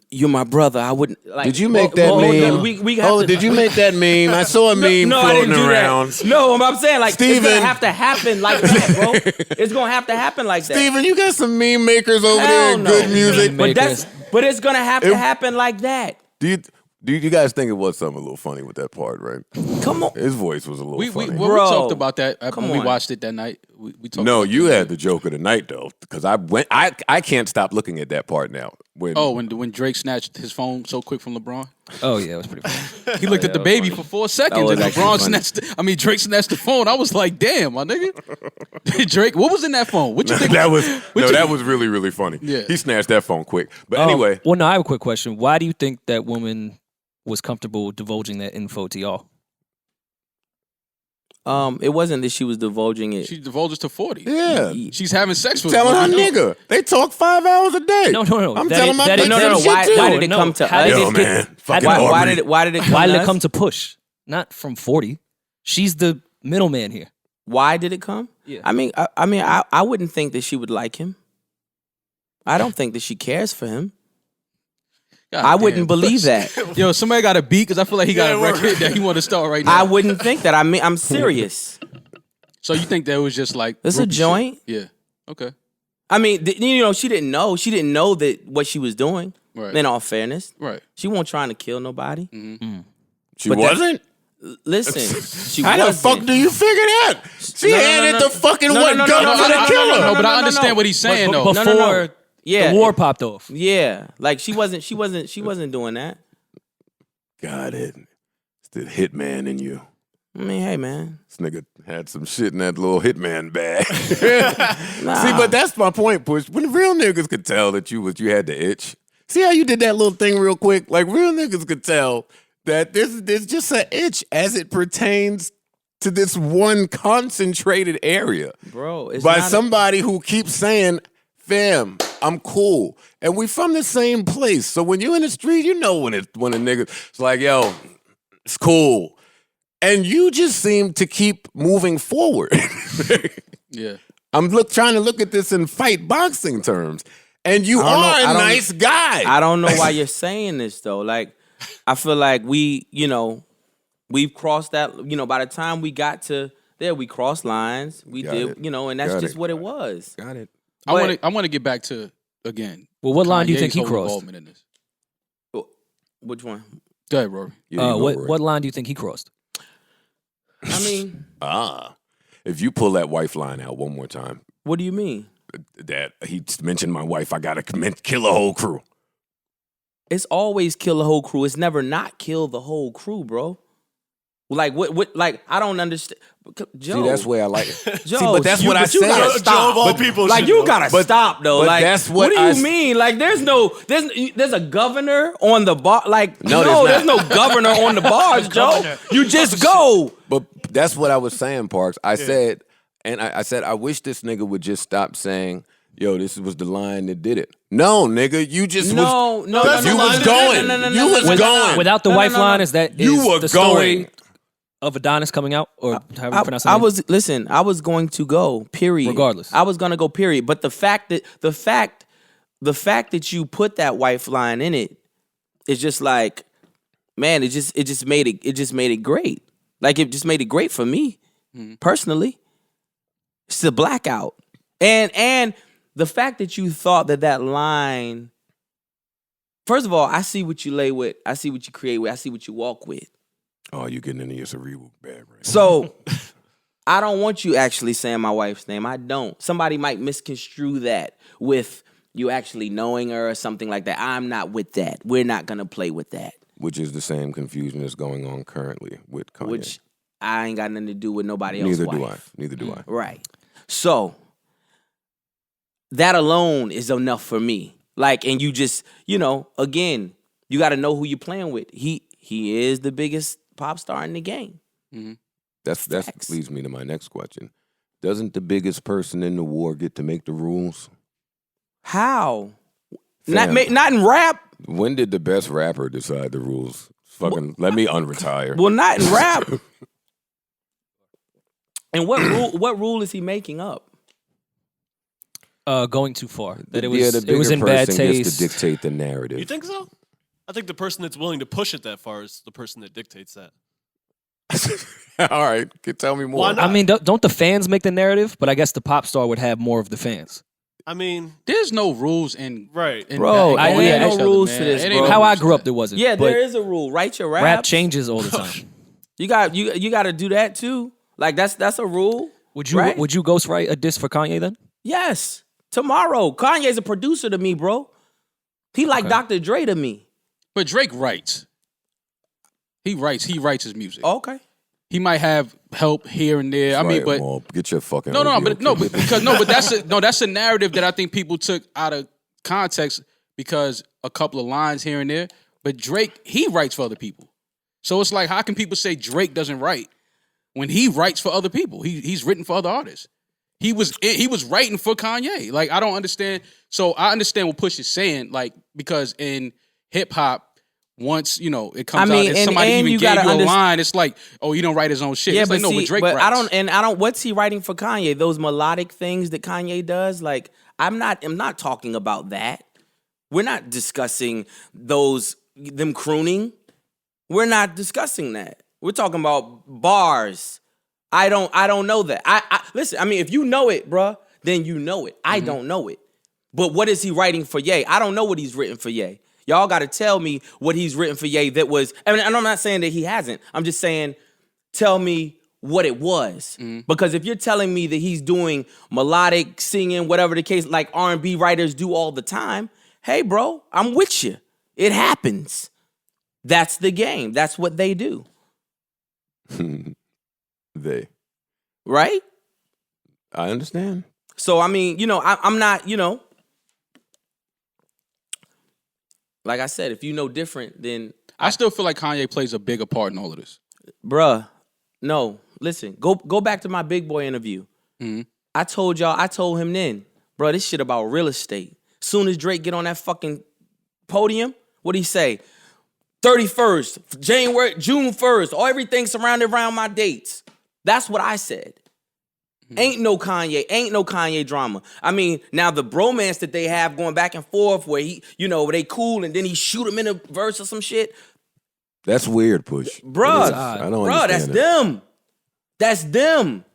Speaker 2: "You're my brother. I wouldn't." Like,
Speaker 1: Did you make that meme?
Speaker 2: We have to,
Speaker 1: Did you make that meme? I saw a meme
Speaker 2: No, I
Speaker 1: floating
Speaker 2: didn't do
Speaker 1: around.
Speaker 2: that. No, I'm saying like it's
Speaker 1: Steven.
Speaker 2: gonna have to happen like that, bro. It's gonna have to happen like that.
Speaker 1: Steven, you got some meme makers over there
Speaker 2: Hell
Speaker 1: and
Speaker 2: no.
Speaker 1: good music.
Speaker 3: Meme
Speaker 2: But it's gonna have to happen like that.
Speaker 1: Do you guys think it was something a little funny with that part, right?
Speaker 2: Come on.
Speaker 1: His voice was a little
Speaker 4: we
Speaker 1: funny.
Speaker 4: we
Speaker 2: Bro,
Speaker 4: talked about that
Speaker 2: come
Speaker 4: when we
Speaker 2: on.
Speaker 4: watched it that night. We talked.
Speaker 1: No,
Speaker 4: about
Speaker 1: you
Speaker 4: that.
Speaker 1: had the joke of the night though, because I can't stop looking at that part now.
Speaker 4: When Drake snatched his phone so quick from LeBron,
Speaker 3: Oh yeah, it was pretty funny.
Speaker 4: he looked at the baby for 4 seconds,
Speaker 2: was
Speaker 4: and
Speaker 2: actually
Speaker 4: LeBron
Speaker 2: funny.
Speaker 4: Drake snatched the phone. I was like, damn, my nigga, Drake, what was in that phone? What you think?
Speaker 1: that was really really funny.
Speaker 4: Yeah.
Speaker 1: He snatched that phone quick. But anyway,
Speaker 3: Well, no, I have a quick question. Why do you think that woman was comfortable divulging that info to y'all?
Speaker 2: It wasn't that she was divulging it.
Speaker 4: She divulges to 40.
Speaker 1: yeah,
Speaker 4: She's having sex with
Speaker 1: telling
Speaker 4: him.
Speaker 1: her nigga they talk 5 hours a day.
Speaker 3: No.
Speaker 1: I'm
Speaker 3: That
Speaker 1: telling
Speaker 3: ain't-
Speaker 1: my
Speaker 3: that
Speaker 1: bitch
Speaker 3: ain't-
Speaker 2: no, no,
Speaker 1: that
Speaker 2: no.
Speaker 1: shit
Speaker 2: Why
Speaker 1: too.
Speaker 2: did it
Speaker 3: No,
Speaker 2: come to
Speaker 3: how
Speaker 2: us?
Speaker 3: did
Speaker 1: Yo,
Speaker 3: it get-
Speaker 1: man, fucking
Speaker 2: Why
Speaker 1: Aubrey.
Speaker 2: did it come
Speaker 3: Why
Speaker 2: to
Speaker 3: did it
Speaker 2: us?
Speaker 3: come to Push? Not from 40. She's the middleman here.
Speaker 2: Why did it come?
Speaker 3: Yeah.
Speaker 2: I wouldn't think that she would like him. I don't think that she cares for him.
Speaker 4: God
Speaker 2: I
Speaker 4: damn.
Speaker 2: wouldn't believe that.
Speaker 4: Yo, somebody got a beat because I feel like he got a record that he want to start right now.
Speaker 2: I wouldn't think that. I'm serious.
Speaker 4: So you think that was just like
Speaker 2: It's a
Speaker 4: groupie shit?
Speaker 2: joint.
Speaker 4: Yeah. Okay.
Speaker 2: I mean, she didn't know. She didn't know that what she was doing.
Speaker 4: Right.
Speaker 2: In all fairness,
Speaker 4: Right.
Speaker 2: she wasn't trying to kill nobody.
Speaker 1: She
Speaker 2: But that-
Speaker 1: wasn't.
Speaker 2: Listen, she
Speaker 1: How the
Speaker 2: wasn't.
Speaker 1: fuck do you figure that? She
Speaker 2: No, no,
Speaker 1: handed
Speaker 2: no.
Speaker 1: the fucking
Speaker 2: No,
Speaker 1: one
Speaker 2: no,
Speaker 1: gun
Speaker 2: no,
Speaker 1: to
Speaker 2: no,
Speaker 1: the
Speaker 2: no,
Speaker 1: killer.
Speaker 4: No, but I
Speaker 2: no,
Speaker 4: understand
Speaker 2: no.
Speaker 4: what he's saying though.
Speaker 3: Before
Speaker 2: No. Yeah,
Speaker 3: the war popped off.
Speaker 2: Yeah, like she wasn't doing that.
Speaker 1: Got it. It's the hitman in you.
Speaker 2: I mean, hey man,
Speaker 1: This nigga had some shit in that little hitman bag.
Speaker 2: nah.
Speaker 1: See, but that's my point, Push. When real niggas could tell that you had the itch. See how you did that little thing real quick? Like real niggas could tell that there's just an itch as it pertains to this one concentrated area.
Speaker 2: bro, it's
Speaker 1: By
Speaker 2: not
Speaker 1: somebody who keeps saying, fam, I'm cool. And we from the same place. So when you're in the street, you know when a nigga's like, yo, it's cool. And you just seem to keep moving forward.
Speaker 4: Yeah.
Speaker 1: I'm trying to look at this in fight boxing terms. And you are a nice guy.
Speaker 2: I don't know why you're saying this though. Like, I feel like we've crossed that. By the time we got to there, we crossed lines. We
Speaker 1: Got
Speaker 2: did,
Speaker 1: it.
Speaker 2: and that's
Speaker 1: Got
Speaker 2: just
Speaker 1: it.
Speaker 2: what it was.
Speaker 1: Got it.
Speaker 4: I want to get back to again.
Speaker 3: Well, what line do you think
Speaker 4: Kanye's
Speaker 3: he
Speaker 4: whole
Speaker 3: crossed?
Speaker 4: involvement in this.
Speaker 2: Which one?
Speaker 4: Go ahead, Rory.
Speaker 3: What line do you think he crossed?
Speaker 2: I mean,
Speaker 1: If you pull that wife line out one more time,
Speaker 2: what do you mean?
Speaker 1: that he mentioned my wife, I gotta kill a whole crew.
Speaker 2: It's always kill the whole crew. It's never not kill the whole crew, bro. Like what? Like I don't understand. Joe,
Speaker 1: See, that's where I like it.
Speaker 2: Joe,
Speaker 1: See, but that's what I
Speaker 2: but you gotta
Speaker 1: said.
Speaker 2: stop.
Speaker 5: Joe of all
Speaker 2: But-
Speaker 5: people
Speaker 2: like
Speaker 5: should
Speaker 2: you
Speaker 5: know.
Speaker 2: gotta
Speaker 1: But-
Speaker 2: stop though.
Speaker 1: but
Speaker 2: Like
Speaker 1: that's what
Speaker 2: do
Speaker 1: I
Speaker 2: you mean? Like there's a governor on the bar. Like
Speaker 1: No,
Speaker 2: no,
Speaker 1: there's
Speaker 2: there's no governor on the bars, Joe. You just go.
Speaker 1: But that's what I was saying, Parks. I said, I wish this nigga would just stop saying, yo, this was the line that did it. No, nigga, you just
Speaker 2: No, no,
Speaker 1: was,
Speaker 2: no,
Speaker 1: you
Speaker 2: no,
Speaker 1: was
Speaker 2: no,
Speaker 1: going.
Speaker 2: no, no, no,
Speaker 1: You
Speaker 2: no,
Speaker 1: was
Speaker 2: no, no,
Speaker 1: going.
Speaker 3: Without the
Speaker 2: No, no,
Speaker 3: wife
Speaker 2: no, no.
Speaker 3: line, is that
Speaker 1: You
Speaker 3: is
Speaker 1: were
Speaker 3: the story
Speaker 1: going.
Speaker 3: of Adonis coming out, or however you pronounce
Speaker 2: I
Speaker 3: it?
Speaker 2: was going to go, period.
Speaker 3: Regardless.
Speaker 2: I was gonna go, period. But the fact that you put that wife line in it is just like, man, it just made it great. Like it just made it great for me, personally. It's a blackout. And the fact that you thought that line, first of all, I see what you lay with, I see what you create with, I see what you walk with.
Speaker 1: Oh, you getting into your cerebral bag right now.
Speaker 2: So I don't want you actually saying my wife's name. I don't. Somebody might misconstrue that with you actually knowing her or something like that. I'm not with that. We're not going to play with that.
Speaker 1: Which is the same confusion that's going on currently with Kanye.
Speaker 2: Which I ain't got nothing to do with nobody else's wife.
Speaker 1: Neither do I.
Speaker 2: Right. So that alone is enough for me. Like, and you just, again, you got to know who you're playing with. He is the biggest pop star in the game.
Speaker 1: Mm-hmm. That leads me to my next question. Doesn't the biggest person in the war get to make the rules?
Speaker 2: How?
Speaker 1: Fam,
Speaker 2: Not in rap.
Speaker 1: When did the best rapper decide the rules? Fucking let me unretire.
Speaker 2: Well, not in rap. And what rule is he making up?
Speaker 3: Going too far. That
Speaker 1: the
Speaker 3: it was in bad
Speaker 1: person
Speaker 3: taste.
Speaker 1: gets to dictate the narrative.
Speaker 5: You think so? I think the person that's willing to push it that far is the person that dictates that.
Speaker 1: All right, tell me more.
Speaker 5: Why not?
Speaker 3: I mean, don't the fans make the narrative? But I guess the pop star would have more of the fans.
Speaker 5: I mean,
Speaker 4: There's no rules in
Speaker 5: right.
Speaker 2: Bro,
Speaker 4: that-
Speaker 2: there ain't
Speaker 4: each
Speaker 2: no
Speaker 4: other,
Speaker 2: rules
Speaker 4: man.
Speaker 2: to this,
Speaker 4: It ain't
Speaker 2: bro.
Speaker 4: no
Speaker 3: How I
Speaker 4: rules
Speaker 3: grew
Speaker 4: to
Speaker 3: up, there wasn't.
Speaker 2: Yeah,
Speaker 3: but
Speaker 2: there is a rule. Write your raps.
Speaker 3: rap changes all the time.
Speaker 2: You got to do that too. Like that's a rule.
Speaker 3: Would you
Speaker 2: right?
Speaker 3: ghostwrite a diss for Kanye then?
Speaker 2: Yes. Tomorrow. Kanye's a producer to me, bro. He like Dr. Dre to me.
Speaker 4: But Drake writes. He writes his music.
Speaker 2: Okay.
Speaker 4: He might have help here and there. I mean,
Speaker 1: Right,
Speaker 4: but
Speaker 1: well, get your fucking
Speaker 4: No,
Speaker 1: OVO kid.
Speaker 4: but that's a narrative that I think people took out of context because a couple of lines here and there. But Drake, he writes for other people. So it's like, how can people say Drake doesn't write when he writes for other people? He's written for other artists. He was writing for Kanye. Like, I don't understand. So I understand what Push is saying, like, because in hip hop, once it comes out and somebody even gave you a line, it's like, oh, you don't write his own shit.
Speaker 2: Yeah,
Speaker 4: it's
Speaker 2: but
Speaker 4: like, no, but Drake
Speaker 2: but
Speaker 4: writes.
Speaker 2: I don't. What's he writing for Kanye? Those melodic things that Kanye does. Like, I'm not talking about that. We're not discussing them crooning. We're not discussing that. We're talking about bars. I don't know that. I listen. I mean, if you know it, bruh, then you know it. I don't know it. But what is he writing for Ye? I don't know what he's written for Ye. Y'all got to tell me what he's written for Ye that was, I mean, and I'm not saying that he hasn't. I'm just saying, tell me what it was. Because if you're telling me that he's doing melodic singing, whatever the case, like R&B writers do all the time, hey, bro, I'm with you. It happens. That's the game. That's what they do.
Speaker 1: They.
Speaker 2: Right?
Speaker 1: I understand.
Speaker 2: So, I mean, I'm not, like I said, if you know different, then
Speaker 4: I still feel like Kanye plays a bigger part in all of this.
Speaker 2: bruh, no, listen, go back to my Big Boy interview. I told him then, bro, this shit about real estate. Soon as Drake get on that fucking podium, what'd he say? 31st, June 1st, all everything surrounded around my dates. That's what I said. Ain't no Kanye drama. I mean, now the bromance that they have going back and forth where where they cool and then he shoot him in a verse or some shit.
Speaker 1: That's weird, Push.
Speaker 2: Bruh,
Speaker 1: I don't
Speaker 2: that's
Speaker 1: understand that.
Speaker 2: them. That's them.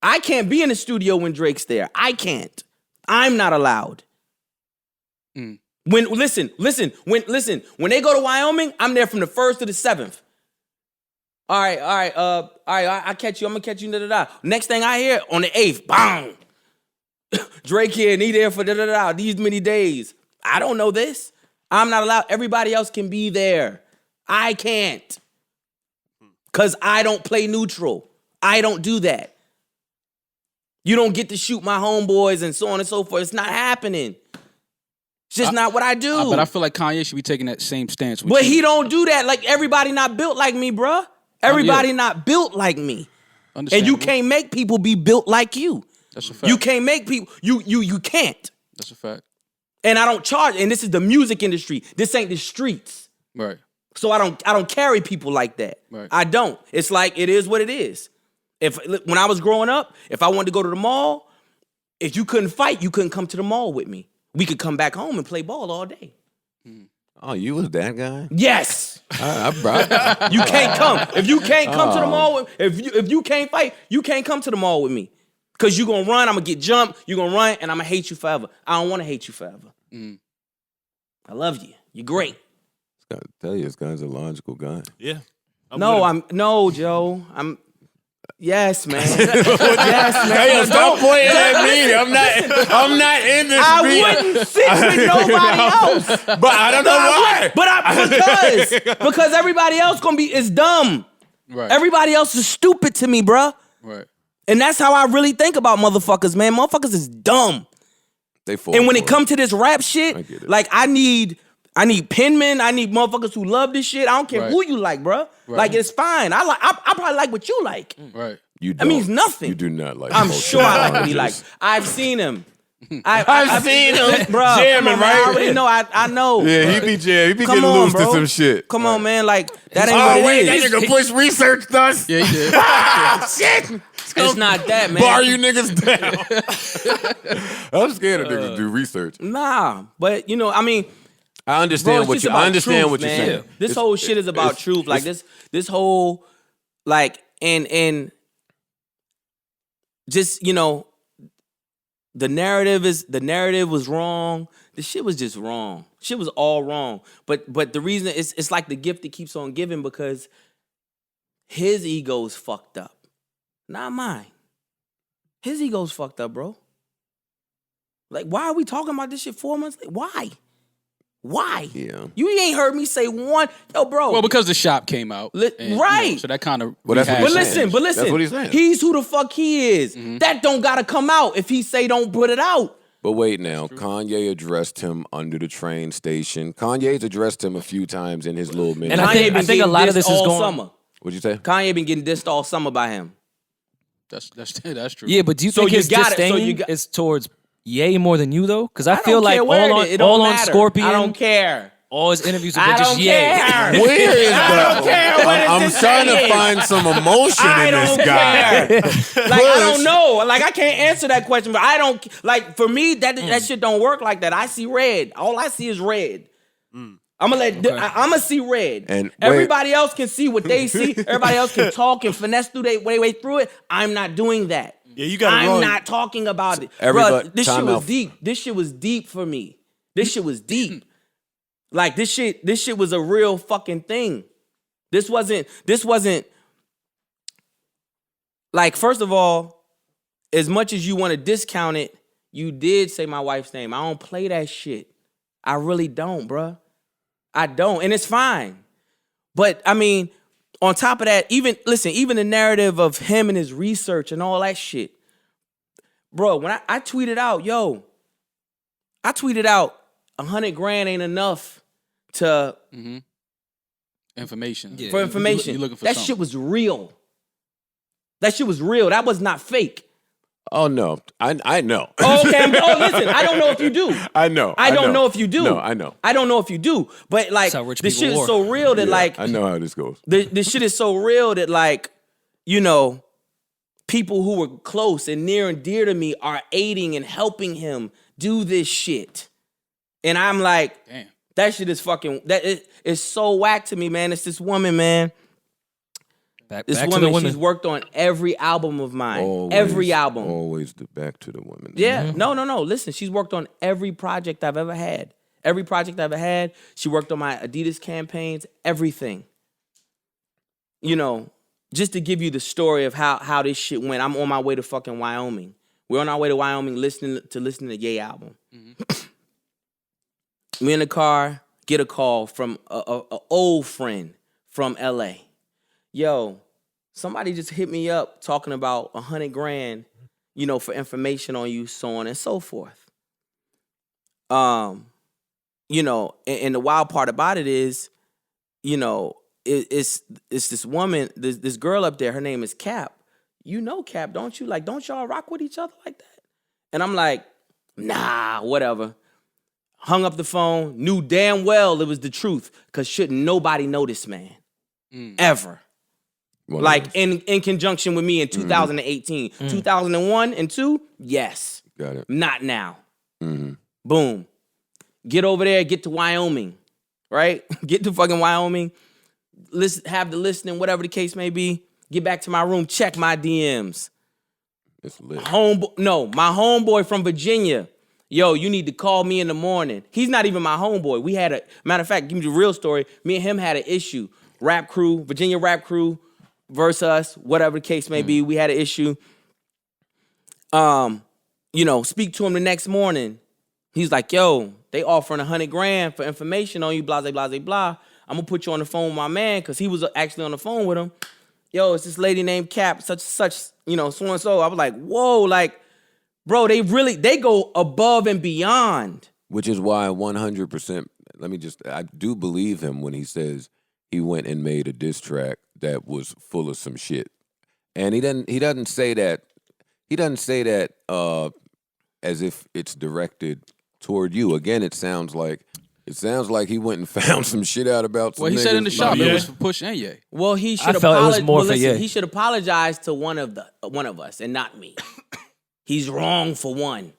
Speaker 2: I can't be in the studio when Drake's there. I can't. I'm not allowed. When they go to Wyoming, I'm there from the 1st to the 7th. All right, I catch you. I'm gonna catch you. Next thing I hear, on the 8th, bang. Drake here and he there for these many days. I don't know this. I'm not allowed. Everybody else can be there. I can't. Cause I don't play neutral. I don't do that. You don't get to shoot my homeboys and so on and so forth. It's not happening. It's just not what I do.
Speaker 4: But I feel like Kanye should be taking that same stance.
Speaker 2: But he don't do that. Like, everybody not built like me, bruh. Everybody not built like me. And you can't make people be built like you.
Speaker 4: That's a fact.
Speaker 2: You can't make people, you can't.
Speaker 4: That's a fact.
Speaker 2: And I don't charge, and this is the music industry. This ain't the streets.
Speaker 4: Right.
Speaker 2: So I don't carry people like that.
Speaker 4: Right.
Speaker 2: I don't. It's like, it is what it is. When I was growing up, if I wanted to go to the mall, if you couldn't fight, you couldn't come to the mall with me. We could come back home and play ball all day.
Speaker 1: Oh, you was that guy?
Speaker 2: Yes.
Speaker 1: I brought
Speaker 2: You can't come. If you can't come to the mall, if you can't fight, you can't come to the mall with me. Because you're going to run, I'm going to get jumped, you're going to run, and I'm going to hate you forever. I don't want to hate you forever. I love you. You're great.
Speaker 1: I tell you, this guy's a logical guy.
Speaker 5: Yeah.
Speaker 2: No, Joe. Yes, man. Yes, man.
Speaker 1: Hey, stop pointing at me. I'm not in this
Speaker 2: I
Speaker 1: beat.
Speaker 2: wouldn't sit with nobody else.
Speaker 1: But I don't know why.
Speaker 2: Because everybody else is dumb.
Speaker 4: Right.
Speaker 2: Everybody else is stupid to me, bruh.
Speaker 4: Right.
Speaker 2: And that's how I really think about motherfuckers, man. Motherfuckers is dumb.
Speaker 1: They fall
Speaker 2: And when
Speaker 1: for
Speaker 2: it comes to this rap shit,
Speaker 1: I get it.
Speaker 2: like I need penmen, I need motherfuckers who love this shit. I don't care
Speaker 4: Right.
Speaker 2: who you like, bruh.
Speaker 4: Right.
Speaker 2: Like it's fine. I probably like what you like.
Speaker 4: Right.
Speaker 1: You
Speaker 2: That means
Speaker 1: don't.
Speaker 2: nothing.
Speaker 1: You do not like.
Speaker 2: I'm
Speaker 1: emotional
Speaker 2: sure I like what he
Speaker 1: challenges.
Speaker 2: likes. I've seen him.
Speaker 1: I've seen him
Speaker 2: Bruh,
Speaker 1: jamming,
Speaker 2: come on, man.
Speaker 1: right?
Speaker 2: I already know. I know.
Speaker 1: Yeah, he be jamming. He be
Speaker 2: Come
Speaker 1: getting
Speaker 2: on,
Speaker 1: loose
Speaker 2: bro.
Speaker 1: to some shit.
Speaker 2: Come on, man. Like that ain't
Speaker 1: Oh
Speaker 2: what
Speaker 1: wait,
Speaker 2: it
Speaker 1: that
Speaker 2: is.
Speaker 1: nigga push research thus.
Speaker 4: Yeah, he did.
Speaker 1: Shit.
Speaker 2: It's not that, man.
Speaker 1: Bar you niggas down. I'm scared of niggas do research.
Speaker 2: Nah, but you know, I mean,
Speaker 1: I
Speaker 2: bro,
Speaker 1: understand
Speaker 2: it's
Speaker 1: what
Speaker 2: just
Speaker 1: you.
Speaker 2: about
Speaker 1: I understand
Speaker 2: truth,
Speaker 1: what you're
Speaker 2: man.
Speaker 1: saying.
Speaker 2: This
Speaker 1: It's-
Speaker 2: whole shit is about
Speaker 1: it's-
Speaker 2: truth. Like
Speaker 1: it's-
Speaker 2: this whole, like, and just you know, the narrative was wrong. The shit was just wrong. Shit was all wrong. But the reason it's like the gift that keeps on giving because his ego's fucked up, not mine. His ego's fucked up, bro. Like, why are we talking about this shit 4 months later? Why? Why?
Speaker 1: Yeah.
Speaker 2: You ain't heard me say one. Yo, bro.
Speaker 4: Well, because the shop came out.
Speaker 2: Right.
Speaker 4: So that kind of.
Speaker 1: Well, that's what
Speaker 2: but
Speaker 1: he's
Speaker 2: listen,
Speaker 1: saying.
Speaker 2: but listen.
Speaker 1: That's what he's saying.
Speaker 2: He's who the fuck he is. That don't gotta come out if he say don't put it out.
Speaker 1: But wait now, Kanye addressed him under the train station. Kanye's addressed him a few times in his little minute.
Speaker 3: And I think a
Speaker 2: getting
Speaker 3: lot of
Speaker 2: dissed
Speaker 3: this is
Speaker 2: all
Speaker 3: going.
Speaker 2: summer.
Speaker 1: What'd you say?
Speaker 2: Kanye been getting dissed all summer by him.
Speaker 4: That's true.
Speaker 3: Yeah, but do you
Speaker 2: So
Speaker 3: think
Speaker 2: you
Speaker 3: his
Speaker 2: got it. So
Speaker 3: disdain
Speaker 2: you got-
Speaker 3: is towards Ye more than you though? Because I
Speaker 2: don't
Speaker 3: feel like
Speaker 2: care where
Speaker 3: all
Speaker 2: it is. It don't
Speaker 3: on
Speaker 2: matter.
Speaker 3: Scorpion,
Speaker 2: I don't care.
Speaker 3: all his interviews
Speaker 2: I
Speaker 3: have been just
Speaker 2: don't
Speaker 3: Ye.
Speaker 2: care.
Speaker 1: Where is
Speaker 2: I don't care what
Speaker 1: I'm
Speaker 2: his
Speaker 1: trying to
Speaker 2: disdain is.
Speaker 1: find some emotion
Speaker 2: I
Speaker 1: in
Speaker 2: don't
Speaker 1: this guy.
Speaker 2: care. Like I don't know. Like I can't answer that question. But I don't like. For me, that shit don't work like that. I see red. All I see is red. I'm gonna see red.
Speaker 1: And
Speaker 2: everybody else can see what they see. Everybody else can talk and finesse through their way through it. I'm not doing that.
Speaker 5: Yeah, you got it
Speaker 2: I'm
Speaker 5: wrong.
Speaker 2: not talking about it.
Speaker 1: Everybody-
Speaker 2: Bruh, this shit
Speaker 1: time
Speaker 2: was
Speaker 1: out.
Speaker 2: deep. This shit was deep for me. This shit was deep. Like this shit was a real fucking thing. This wasn't like, first of all, as much as you want to discount it, you did say my wife's name. I don't play that shit. I really don't, bruh. I don't. And it's fine. But I mean, on top of that, even the narrative of him and his research and all that shit. Bro, when I tweeted out, $100 grand ain't enough to
Speaker 4: Information.
Speaker 3: Yeah.
Speaker 2: for information.
Speaker 4: You're looking for
Speaker 2: that
Speaker 4: something.
Speaker 2: shit was real. That shit was real. That was not fake.
Speaker 1: Oh no, I know.
Speaker 2: Oh, okay. Listen, I don't know if you do.
Speaker 1: I know.
Speaker 2: I don't know if you do.
Speaker 1: No, I know.
Speaker 2: I don't know if you do. But like,
Speaker 3: That's how rich
Speaker 2: this
Speaker 3: people
Speaker 2: shit
Speaker 3: are.
Speaker 2: is so real that
Speaker 1: Yeah,
Speaker 2: like,
Speaker 1: I know how this goes.
Speaker 2: this shit is so real that like, you know, people who were close and near and dear to me are aiding and helping him do this shit. And I'm like,
Speaker 4: Damn.
Speaker 2: that shit is fucking, it's so whack to me, man. It's this woman, man.
Speaker 3: Back
Speaker 2: This
Speaker 3: to the
Speaker 2: woman,
Speaker 3: women.
Speaker 2: she's worked on every album of mine.
Speaker 1: Always,
Speaker 2: every album.
Speaker 1: Always back to the women.
Speaker 2: Yeah. No. Listen, she's worked on every project I've ever had. Every project I've ever had. She worked on my Adidas campaigns, everything. You know, just to give you the story of how this shit went. I'm on my way to fucking Wyoming. We're on our way to Wyoming listening to Ye album. Me in the car, get a call from a old friend from LA. Yo, somebody just hit me up talking about $100 grand, you know, for information on you, so on and so forth. You know, and the wild part about it is, you know, it's this woman, this girl up there, her name is Cap. You know Cap, don't you? Like, don't y'all rock with each other like that? And I'm like, nah, whatever. Hung up the phone, knew damn well it was the truth, because shouldn't nobody know this man. Ever.
Speaker 1: One
Speaker 2: Like
Speaker 1: of those.
Speaker 2: in conjunction with me in 2018. 2001 and 2, yes.
Speaker 1: Got it.
Speaker 2: Not now.
Speaker 1: Mhm.
Speaker 2: Boom. Get over there, get to Wyoming, right? Get to fucking Wyoming. Listen, have the listening, whatever the case may be. Get back to my room, check my DMs.
Speaker 1: It's lit.
Speaker 2: My homeboy from Virginia. Yo, you need to call me in the morning. He's not even my homeboy. We had matter of fact, give me the real story. Me and him had an issue. Rap crew, Virginia rap crew, versus us, whatever the case may be. We had an issue. Speak to him the next morning. He's like, yo, they offering $100,000 for information on you, blah, blah, blah, blah, blah. I'm gonna put you on the phone with my man, because he was actually on the phone with him. Yo, it's this lady named Cap, such, so and so. I was like, whoa, like, bro, they go above and beyond.
Speaker 1: Which is why 100%, I do believe him when he says he went and made a diss track that was full of some shit. And he doesn't say that as if it's directed toward you. Again, it sounds like he went and found some shit out about some
Speaker 4: Well, he said in the
Speaker 1: niggas.
Speaker 4: shop
Speaker 5: Yeah.
Speaker 4: it was for Push and Ye.
Speaker 2: Well, he should
Speaker 3: felt it was more for Ye.
Speaker 2: He should apologize to one of us and not me. He's wrong for one.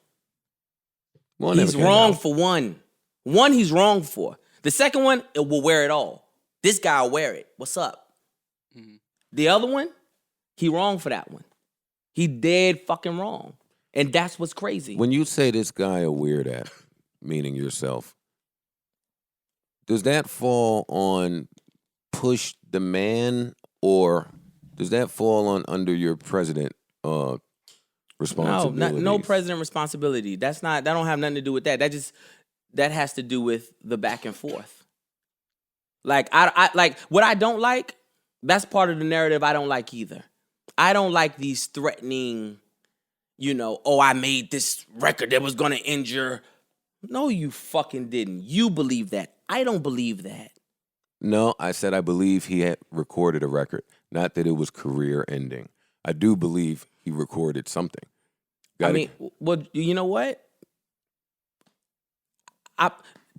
Speaker 1: One never
Speaker 2: He's
Speaker 1: came
Speaker 2: wrong
Speaker 1: out.
Speaker 2: for one. One he's wrong for. The second one, it will wear it all. This guy will wear it. What's up? The other one, he wrong for that one. He dead fucking wrong. And that's what's crazy.
Speaker 1: When you say this guy a weird at, meaning yourself, does that fall on Push the man, or does that fall on under your president responsibility?
Speaker 2: No president responsibility. That don't have nothing to do with that. That has to do with the back and forth. Like I like what I don't like, that's part of the narrative I don't like either. I don't like these threatening, I made this record that was gonna injure. No, you fucking didn't. You believe that. I don't believe that.
Speaker 1: No, I said I believe he had recorded a record, not that it was career ending. I do believe he recorded something.
Speaker 2: Well, you know what?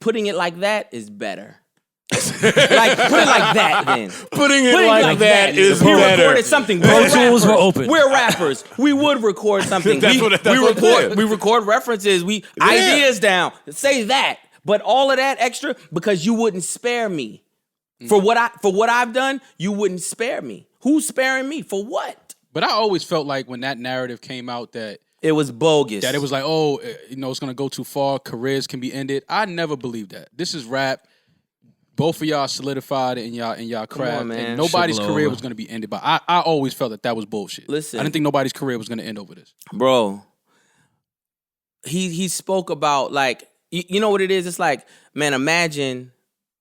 Speaker 2: Putting it like that is better. Put it like that then.
Speaker 1: Putting it
Speaker 2: Put it
Speaker 1: like that is
Speaker 2: we
Speaker 1: better.
Speaker 2: recorded something.
Speaker 3: Pro Tools were open.
Speaker 2: We're rappers. We would record something.
Speaker 1: That's what I'm saying.
Speaker 2: We record references. Ideas down. Say that. But all of that extra, because you wouldn't spare me. For what I've done, you wouldn't spare me. Who's sparing me? For what?
Speaker 4: But I always felt like when that narrative came out that
Speaker 2: It was bogus.
Speaker 4: it was like, it's gonna go too far, careers can be ended. I never believed that. This is rap. Both of y'all solidified in y'all craft,
Speaker 2: on, man.
Speaker 4: and nobody's
Speaker 3: Shit blow
Speaker 4: career
Speaker 3: over.
Speaker 4: was gonna be ended. But I always felt that was bullshit.
Speaker 2: Listen.
Speaker 4: I didn't think nobody's career was gonna end over this.
Speaker 2: Bro, he spoke about, like, you know what it is? It's like, man, imagine.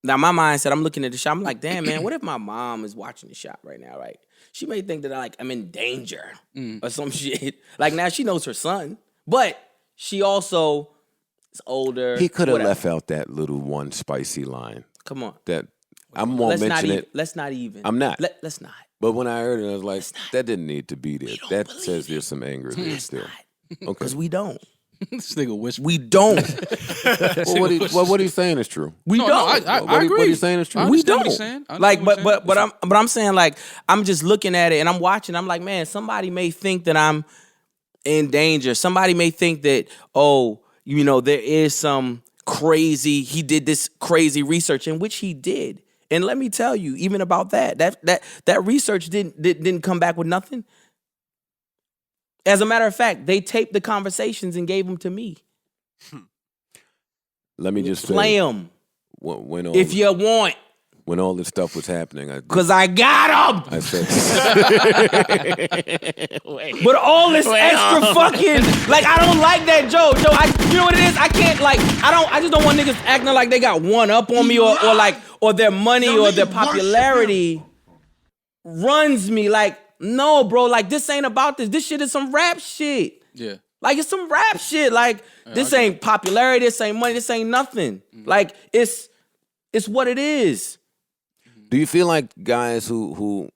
Speaker 2: Now, my mindset, I'm looking at the shop. I'm like, damn, man, what if my mom is watching the shop right now, right? She may think that I'm in danger or some shit. Like, now she knows her son, but she also is older.
Speaker 1: He could have
Speaker 2: whatever.
Speaker 1: left out that little one spicy line.
Speaker 2: Come on.
Speaker 1: That I won't mention it.
Speaker 2: Let's not even.
Speaker 1: I'm not.
Speaker 2: Let's not.
Speaker 1: But when I heard it, I was like, that didn't need to be there.
Speaker 2: don't
Speaker 1: That
Speaker 2: believe
Speaker 1: says
Speaker 2: it.
Speaker 1: there's some anger there still. Okay.
Speaker 2: Because we don't.
Speaker 4: This nigga whisper.
Speaker 2: We don't.
Speaker 1: Well, what he's saying is true.
Speaker 2: We
Speaker 4: No,
Speaker 2: don't.
Speaker 4: I
Speaker 1: What he-
Speaker 4: agree.
Speaker 1: what he's saying is true.
Speaker 4: I
Speaker 2: We
Speaker 4: understand what
Speaker 2: don't.
Speaker 4: he's saying. I
Speaker 2: Like,
Speaker 4: understand what he's saying.
Speaker 2: but I'm saying, like, I'm just looking at it and I'm watching. I'm like, man, somebody may think that I'm in danger. Somebody may think that, there is some crazy. He did this crazy research, in which he did. And let me tell you, even about that research didn't come back with nothing. As a matter of fact, they taped the conversations and gave them to me.
Speaker 1: Let me just
Speaker 2: Play
Speaker 1: say,
Speaker 2: them
Speaker 1: when all,
Speaker 2: if you want,
Speaker 1: when all this stuff was happening,
Speaker 2: because I got them.
Speaker 1: I said,
Speaker 2: But all this extra fucking, like, I don't like that, Joe. You know what it is? I can't, like, I just don't want niggas acting like they got one up on me or their money or their popularity runs me. Like, no, bro, like, this ain't about this. This shit is some rap shit.
Speaker 4: Yeah.
Speaker 2: Like, it's some rap shit. Like, this ain't popularity, this ain't money, this ain't nothing. Like, it's what it is.
Speaker 1: do you feel like guys who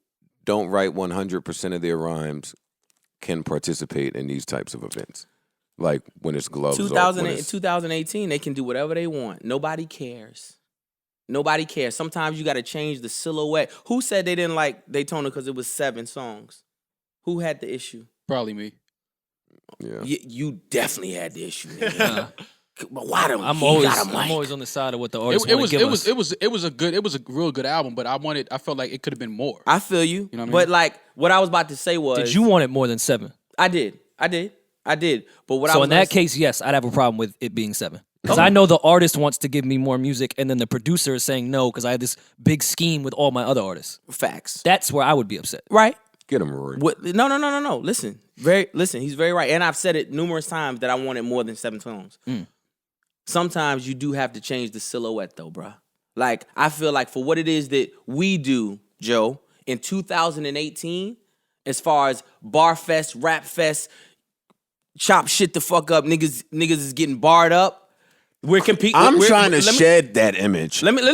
Speaker 1: don't write 100% of their rhymes can participate in these types of events? Like when it's gloves off,
Speaker 2: 2018, they can do whatever they want. Nobody cares. Nobody cares. Sometimes you got to change the silhouette. Who said they didn't like Daytona because it was 7 songs? Who had the issue?
Speaker 4: Probably me.
Speaker 1: Yeah.
Speaker 2: You definitely had the issue. Nigga. But why don't
Speaker 3: I'm
Speaker 2: he
Speaker 3: always
Speaker 2: got a mic?
Speaker 3: I'm always on the side of what the artist
Speaker 4: It
Speaker 3: want
Speaker 4: was
Speaker 3: to give us.
Speaker 4: it was a real good album, but I felt like it could have been more.
Speaker 2: I feel you.
Speaker 4: know what I mean?
Speaker 2: But like what I was about to say was,
Speaker 3: Did you want it more than 7?
Speaker 2: I did. But what I
Speaker 3: So
Speaker 2: was
Speaker 3: in that case, yes, I'd have a problem with it being 7. Because I know the artist wants to give me more music, and then the producer is saying no because I have this big scheme with all my other artists.
Speaker 2: Facts.
Speaker 3: That's where I would be upset.
Speaker 2: Right?
Speaker 1: Get him, Rory.
Speaker 2: No. Listen. He's very right. And I've said it numerous times that I wanted more than 7 tones. Sometimes you do have to change the silhouette though, bruh. Like, I feel like for what it is that we do, Joe, in 2018, as far as bar fest, rap fest, chop shit the fuck up, niggas is getting barred up. We're competing.
Speaker 1: I'm trying to shed that image.
Speaker 2: No. I'm gonna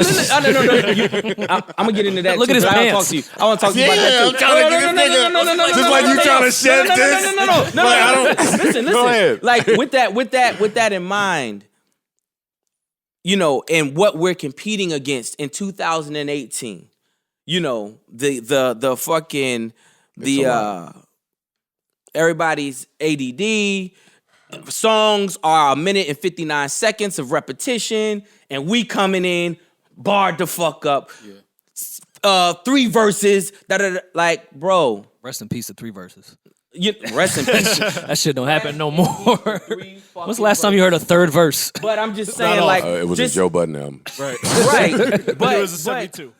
Speaker 2: get into that.
Speaker 3: Look
Speaker 2: too,
Speaker 3: at his
Speaker 2: but
Speaker 3: pants.
Speaker 2: I want to talk to you about that too.
Speaker 1: I'm trying to get this nigga. Just like you trying to shed this.
Speaker 2: No. Listen.
Speaker 1: Go ahead.
Speaker 2: Like with that in mind, you know, and what we're competing against in 2018, you know, the fucking everybody's ADD. Songs are 1 minute and 59 seconds of repetition, and we coming in barred the fuck up. 3 verses. Like, bro.
Speaker 3: Rest in peace to 3 verses.
Speaker 2: Rest in peace.
Speaker 3: That shit don't happen no more. When's the last time you heard a 3rd verse?
Speaker 2: But I'm just saying, like,
Speaker 1: It was a Joe Budden album.
Speaker 5: Right.
Speaker 2: right. But
Speaker 5: it was a 72.